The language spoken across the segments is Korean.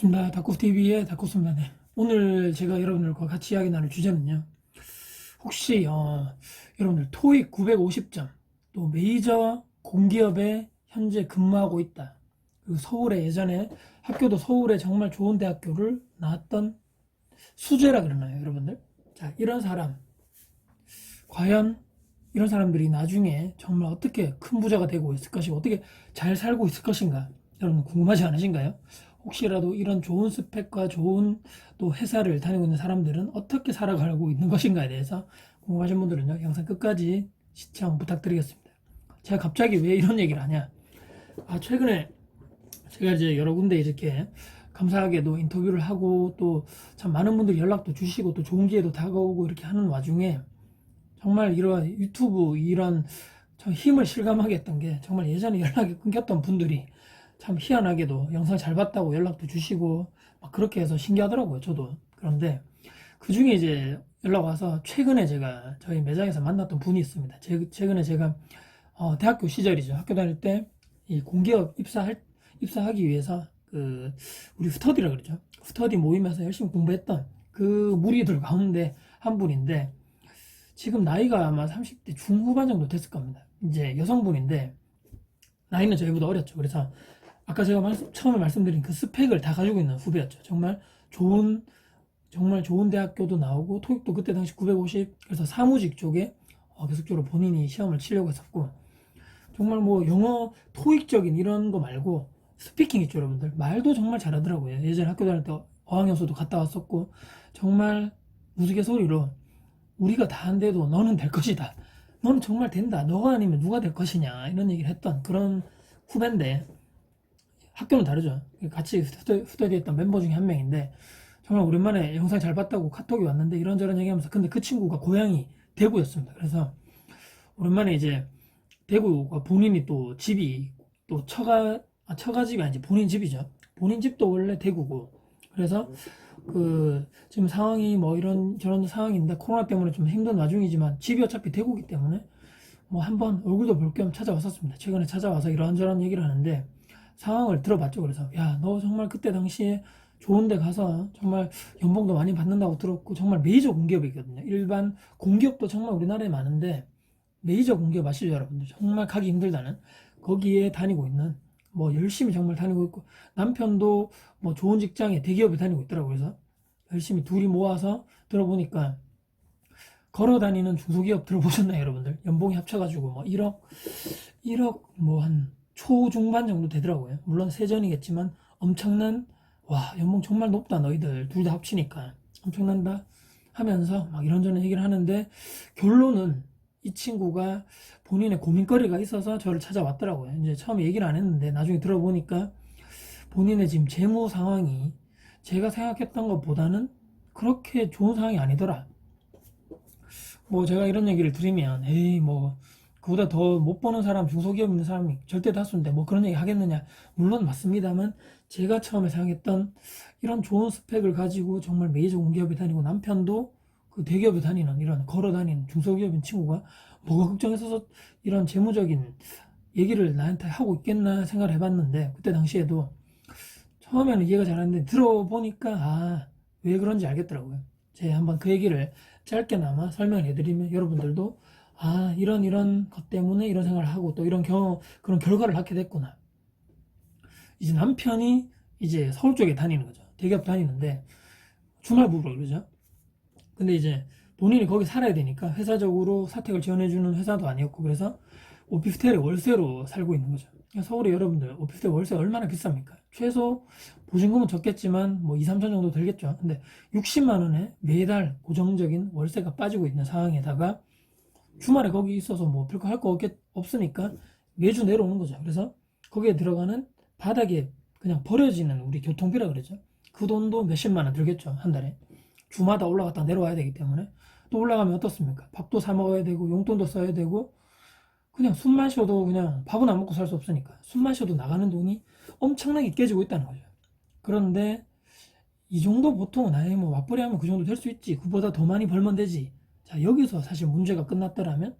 반갑습니다. 다쿠TV의 다쿠입니다. 네. 오늘 제가 여러분들과 같이 이야기 나눌 주제는요. 혹시 여러분들 토익 950점, 또 메이저 공기업에 현재 근무하고 있다. 그리고 서울에 예전에 학교도 서울에 정말 좋은 대학교를 나왔던 수재라 그러나요, 여러분들? 자, 이런 사람 과연 이런 사람들이 나중에 정말 어떻게 큰 부자가 되고 있을 것이고 어떻게 잘 살고 있을 것인가? 여러분 궁금하지 않으신가요? 혹시라도 이런 좋은 스펙과 좋은 또 회사를 다니고 있는 사람들은 어떻게 살아가고 있는 것인가에 대해서 궁금하신 분들은요, 영상 끝까지 시청 부탁드리겠습니다. 제가 갑자기 왜 이런 얘기를 하냐? 최근에 제가 이제 여러 군데 이렇게 감사하게도 인터뷰를 하고 또 참 많은 분들이 연락도 주시고 또 좋은 기회도 다가오고 이렇게 하는 와중에 정말 이런 유튜브 이런 참 힘을 실감하게 했던 게 정말 예전에 연락이 끊겼던 분들이 참 희한하게도 영상 잘 봤다고 연락도 주시고 막 그렇게 해서 신기하더라고요, 저도. 그런데 그 중에 이제 연락 와서 최근에 제가 저희 매장에서 만났던 분이 있습니다. 최근에 제가 대학교 시절이죠. 학교 다닐 때 이 공기업 입사하기 위해서 그 우리 스터디라 그러죠. 스터디 모임에서 열심히 공부했던 그 무리들 가운데 한 분인데 지금 나이가 아마 30대 중후반 정도 됐을 겁니다. 이제 여성분인데 나이는 저희보다 어렸죠. 그래서 아까 제가 처음에 말씀드린 그 스펙을 다 가지고 있는 후배였죠. 정말 좋은 대학교도 나오고 토익도 그때 당시 950, 그래서 사무직 쪽에 계속적으로 본인이 시험을 치려고 했었고, 정말 뭐 영어 토익적인 이런 거 말고 스피킹 있죠, 여러분들. 말도 정말 잘하더라고요. 예전에 학교 다닐 때 어학연수도 갔다 왔었고, 정말 우스갯소리로 우리가 다 안 돼도 너는 될 것이다, 너는 정말 된다, 너가 아니면 누가 될 것이냐, 이런 얘기를 했던 그런 후배인데, 학교는 다르죠. 같이 스터디했던 멤버 중에 한 명인데 정말 오랜만에 영상 잘 봤다고 카톡이 왔는데 이런저런 얘기하면서, 근데 그 친구가 고향이 대구였습니다. 그래서 오랜만에 이제 대구가 본인이 또 집이 또 처가집이 아니지 본인 집이죠. 본인 집도 원래 대구고, 그래서 그 지금 상황이 뭐 이런 저런 상황인데 코로나 때문에 좀 힘든 와중이지만 집이 어차피 대구기 때문에 뭐 한번 얼굴도 볼 겸 찾아왔었습니다. 최근에 찾아와서 이런저런 얘기를 하는데 상황을 들어봤죠. 그래서 야, 너 정말 그때 당시에 좋은 데 가서 정말 연봉도 많이 받는다고 들었고, 정말 메이저 공기업이거든요. 일반 공기업도 정말 우리나라에 많은데 메이저 공기업 아시죠, 여러분들? 정말 가기 힘들다는 거기에 다니고 있는, 뭐 열심히 정말 다니고 있고, 남편도 뭐 좋은 직장에 대기업에 다니고 있더라고요. 그래서 열심히 둘이 모아서 들어보니까 걸어 다니는 중소기업 들어보셨나요, 여러분들? 연봉이 합쳐가지고 뭐 1억 뭐 한 초중반 정도 되더라고요. 물론 세전이겠지만 엄청난, 와, 연봉 정말 높다 너희들 둘 다 합치니까 엄청난다 하면서 막 이런저런 얘기를 하는데, 결론은 이 친구가 본인의 고민거리가 있어서 저를 찾아왔더라고요. 이제 처음에 얘기를 안 했는데 나중에 들어보니까 본인의 지금 재무 상황이 제가 생각했던 것보다는 그렇게 좋은 상황이 아니더라. 뭐 제가 이런 얘기를 드리면 에이 뭐 그보다 더 못 버는 사람, 중소기업 있는 사람이 절대 다수인데 뭐 그런 얘기 하겠느냐. 물론 맞습니다만 제가 처음에 생각했던 이런 좋은 스펙을 가지고 정말 메이저 공기업에 다니고 남편도 그 대기업에 다니는 이런 걸어 다니는 중소기업인 친구가 뭐가 걱정해서 이런 재무적인 얘기를 나한테 하고 있겠나 생각을 해봤는데, 그때 당시에도 처음에는 이해가 잘 안 됐는데 들어보니까 왜 그런지 알겠더라고요. 제가 한번 그 얘기를 짧게나마 설명을 해드리면 여러분들도 이런 것 때문에 이런 생각을 하고 또 이런 그런 결과를 낳게 됐구나. 이제 남편이 이제 서울 쪽에 다니는 거죠. 대기업 다니는데 주말 부부라 그러죠. 근데 이제 본인이 거기 살아야 되니까 회사적으로 사택을 지원해주는 회사도 아니었고, 그래서 오피스텔에 월세로 살고 있는 거죠. 서울에 여러분들 오피스텔 월세 얼마나 비쌉니까? 최소 보증금은 적겠지만 뭐 2, 3천 정도 들겠죠. 근데 60만 원에 매달 고정적인 월세가 빠지고 있는 상황에다가 주말에 거기 있어서 뭐 별거 할 거 없으니까 매주 내려오는 거죠. 그래서 거기에 들어가는 바닥에 그냥 버려지는 우리 교통비라 그러죠. 그 돈도 몇십만 원 들겠죠, 한 달에. 주마다 올라갔다 내려와야 되기 때문에. 또 올라가면 어떻습니까? 밥도 사 먹어야 되고 용돈도 써야 되고, 그냥 숨 마셔도 그냥 밥은 안 먹고 살 수 없으니까 숨 마셔도 나가는 돈이 엄청나게 깨지고 있다는 거죠. 그런데 이 정도 보통은 아예 뭐 맞벌이 하면 그 정도 될 수 있지, 그보다 더 많이 벌면 되지. 자, 여기서 사실 문제가 끝났더라면,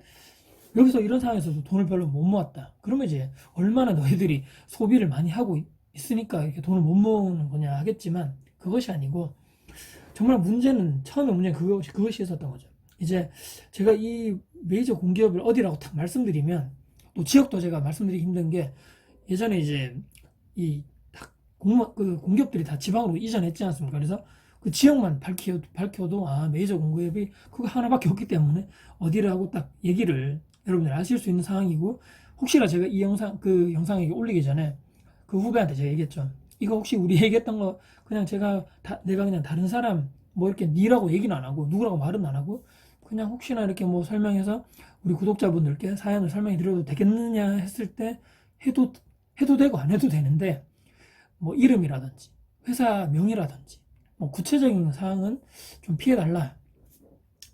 여기서 이런 상황에서도 돈을 별로 못 모았다 그러면 이제 얼마나 너희들이 소비를 많이 하고 있으니까 이렇게 돈을 못 모으는 거냐 하겠지만 그것이 아니고 정말 문제는 처음에 문제는 그것이 있었던 거죠. 이제 제가 이 메이저 공기업을 어디라고 딱 말씀드리면 또 지역도 제가 말씀드리기 힘든 게 예전에 이제 이 그 공기업들이 다 지방으로 이전했지 않습니까? 그래서 그 지역만 밝혀도 아 메이저 공기업이 그거 하나밖에 없기 때문에 어디라고 딱 얘기를 여러분들 아실 수 있는 상황이고 혹시나 제가 이 영상 그 영상에 올리기 전에 그 후배한테 제가 얘기했죠. 이거 혹시 우리 얘기했던 거 그냥 내가 그냥 다른 사람 뭐 이렇게 니라고 얘기는 안 하고 누구라고 말은 안 하고 그냥 혹시나 이렇게 뭐 설명해서 우리 구독자분들께 사연을 설명해 드려도 되겠느냐 했을 때 해도 되고 안 해도 되는데 뭐 이름이라든지 회사 명이라든지 뭐 구체적인 사항은 좀 피해달라.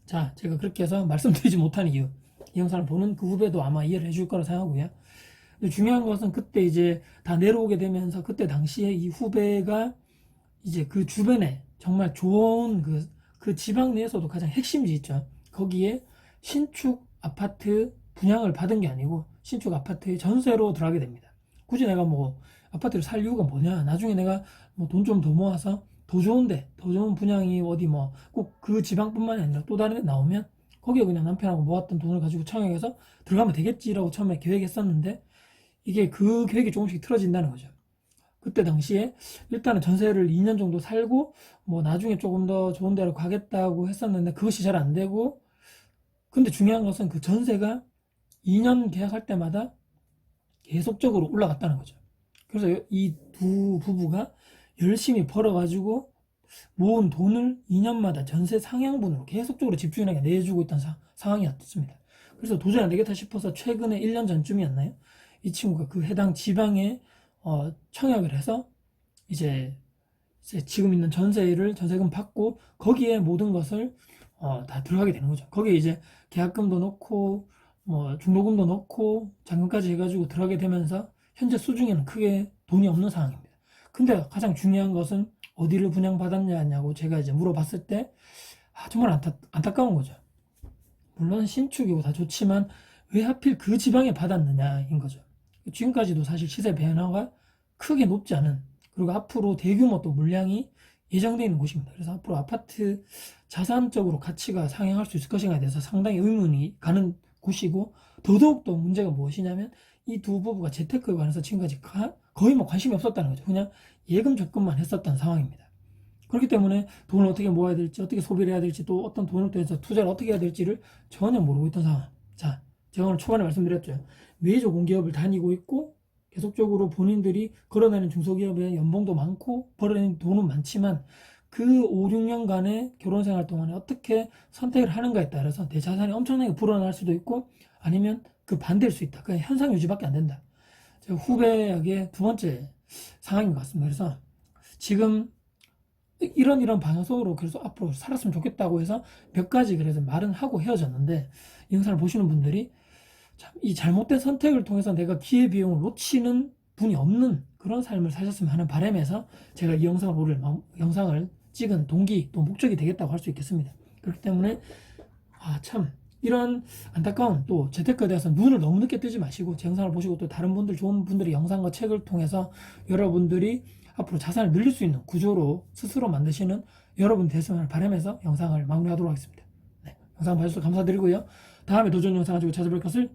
자, 제가 그렇게 해서 말씀드리지 못한 이유. 이 영상을 보는 그 후배도 아마 이해를 해줄 거라 생각하고요. 근데 중요한 것은 그때 이제 다 내려오게 되면서 그때 당시에 이 후배가 이제 그 주변에 정말 좋은 그 지방 내에서도 가장 핵심지 있죠. 거기에 신축 아파트 분양을 받은 게 아니고 신축 아파트의 전세로 들어가게 됩니다. 굳이 내가 뭐 아파트를 살 이유가 뭐냐? 나중에 내가 뭐 돈 좀 더 모아서 더 좋은데, 더 좋은 분양이 어디 뭐 꼭 그 지방뿐만이 아니라 또 다른 데 나오면 거기에 그냥 남편하고 모았던 돈을 가지고 청약해서 들어가면 되겠지라고 처음에 계획했었는데 이게 그 계획이 조금씩 틀어진다는 거죠. 그때 당시에 일단은 전세를 2년 정도 살고 뭐 나중에 조금 더 좋은 데로 가겠다고 했었는데 그것이 잘 안 되고 근데 중요한 것은 그 전세가 2년 계약할 때마다 계속적으로 올라갔다는 거죠. 그래서 이 두 부부가 열심히 벌어가지고 모은 돈을 2년마다 전세 상향분으로 계속적으로 집주인에게 내주고 있던 상황이었습니다. 그래서 도저히 안 되겠다 싶어서 최근에 1년 전쯤이었나요? 이 친구가 그 해당 지방에 청약을 해서 이제 지금 있는 전세금 받고 거기에 모든 것을 다 들어가게 되는 거죠. 거기에 이제 계약금도 넣고 뭐 중도금도 넣고 잔금까지 해가지고 들어가게 되면서 현재 수중에는 크게 돈이 없는 상황입니다. 근데 가장 중요한 것은 어디를 분양받았냐고 제가 이제 물어봤을 때 정말 안타까운 거죠. 물론 신축이고 다 좋지만 왜 하필 그 지방에 받았느냐인 거죠. 지금까지도 사실 시세 변화가 크게 높지 않은 그리고 앞으로 대규모 또 물량이 예정되어 있는 곳입니다. 그래서 앞으로 아파트 자산적으로 가치가 상향할 수 있을 것인가에 대해서 상당히 의문이 가는 곳이고 더더욱 또 문제가 무엇이냐면 이 두 부부가 재테크에 관해서 지금까지 거의 뭐 관심이 없었다는 거죠. 그냥 예금 적금만 했었던 상황입니다. 그렇기 때문에 돈을 어떻게 모아야 될지 어떻게 소비를 해야 될지 또 어떤 돈을 통해서 투자를 어떻게 해야 될지를 전혀 모르고 있던 상황. 자, 제가 오늘 초반에 말씀드렸죠. 메이저 공기업을 다니고 있고 계속적으로 본인들이 걸어다니는 중소기업에 연봉도 많고 벌어내는 돈은 많지만 그 5, 6년간의 결혼생활 동안에 어떻게 선택을 하는가에 따라서 내 자산이 엄청나게 불어날 수도 있고 아니면 그 반대일 수 있다. 그냥 현상 유지밖에 안 된다. 제가 후배에게 두 번째 상황인 것 같습니다. 그래서 지금 이런 방향성으로 그래서 앞으로 살았으면 좋겠다고 해서 몇 가지 그래서 말은 하고 헤어졌는데 이 영상을 보시는 분들이 참 이 잘못된 선택을 통해서 내가 기회비용을 놓치는 분이 없는 그런 삶을 사셨으면 하는 바람에서 제가 이 영상을 찍은 동기 또 목적이 되겠다고 할 수 있겠습니다. 그렇기 때문에 참 이런 안타까운 또 재테크에 대해서 눈을 너무 늦게 뜨지 마시고 제 영상을 보시고 또 다른 분들 좋은 분들의 영상과 책을 통해서 여러분들이 앞으로 자산을 늘릴 수 있는 구조로 스스로 만드시는 여러분 되시길 바라면서 영상을 마무리하도록 하겠습니다. 네, 영상 봐주셔서 감사드리고요. 다음에 도전 영상 가지고 찾아뵐 것을